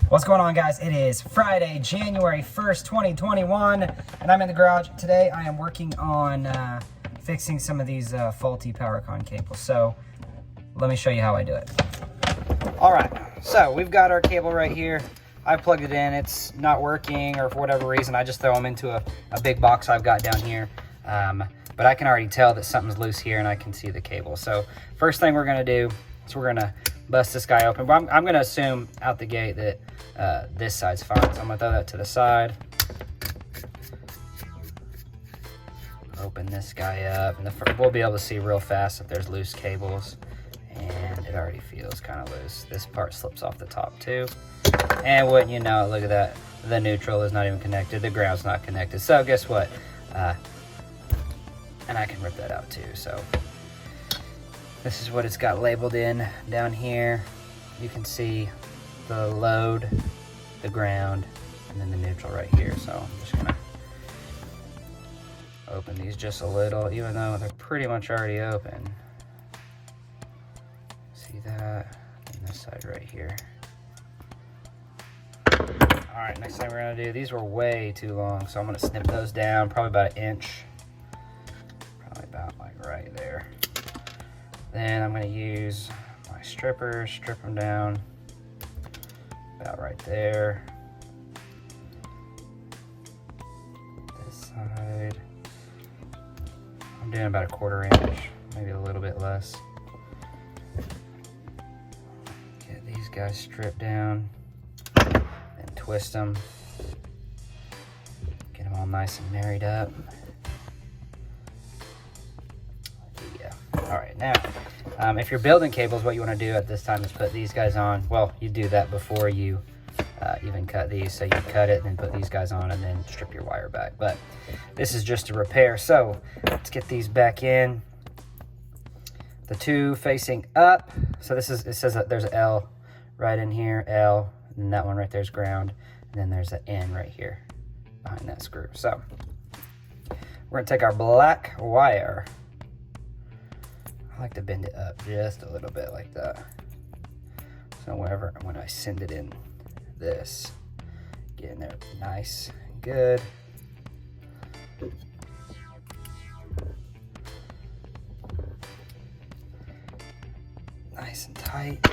What's going on, guys? It is Friday, January 1st, 2021, and I'm in the garage. Today I am working on fixing some of these faulty Powercon cables. So let me show you how I do it. All right, so we've got our cable right here. I plugged it in. It's not working, or for whatever reason, I just throw them into a big box I've got down here. But I can already tell that something's loose here, and I can see the cable. So first thing we're gonna do is we're gonna bust this guy open. But I'm gonna assume out the gate that this side's fine. So I'm gonna throw that to the side. Open this guy up, and we'll be able to see real fast if there's loose cables. And it already feels kind of loose. This part slips off the top too. And wouldn't you know it, look at that. The neutral is not even connected. The ground's not connected. So guess what? And I can rip that out too. So this is what it's got labeled in down here. You can see the load, the ground, and then the neutral right here. So I'm just gonna open these just a little, even though they're pretty much already open. See that? And this side right here. All right, next thing we're gonna do, these were way too long, so I'm gonna snip those down, probably about 1 inch. Probably about like right there. Then I'm gonna use my strippers, strip them down about right there. This side, I'm doing about 1/4 inch, maybe a little bit less. Get these guys stripped down and twist them. Get them all nice and married up. Yeah. All right, now, if you're building cables, what you want to do at this time is put these guys on. Well, you do that before you even cut these. So you cut it, and then put these guys on, and then strip your wire back. But this is just a repair. So let's get these back in. The two facing up. So this is, it says that there's an L right in here, L, and that one right there's ground, and then there's an N right here behind that screw. So we're gonna take our black wire. I like to bend it up just a little bit like that. So when I send it in this, get in there nice and good. Nice and tight.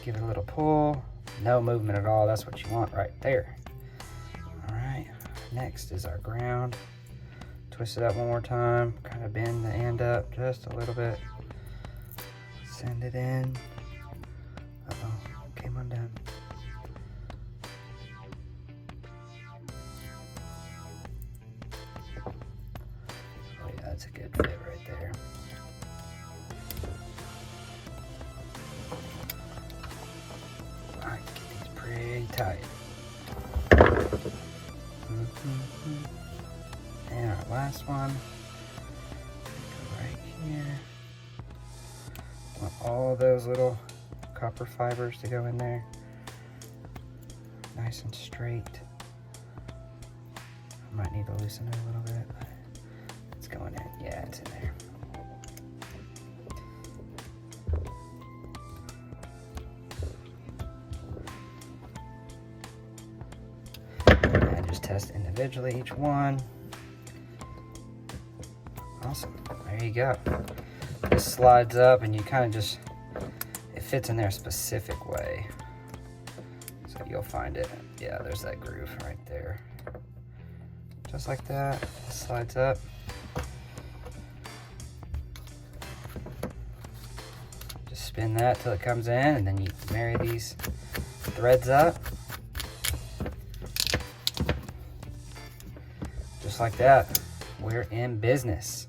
Give it a little pull. No movement at all. That's what you want right there. All right, next is our ground. Twist it up one more time, kind of bend the end up just a little bit. Send it in. Uh-oh, came undone. Oh yeah, that's a good fit right there. All right, get these pretty tight. And our last one, go right here. Want all those little copper fibers to go in there, nice and straight. I might need to loosen it a little bit, but it's going in. Yeah, it's in there. And just test individually each one. Awesome, there you go. This slides up, and you kind of just, it fits in there a specific way. So you'll find it. Yeah, there's that groove right there. Just like that, it slides up. Just spin that till it comes in, and then you marry these threads up. Just like that, we're in business.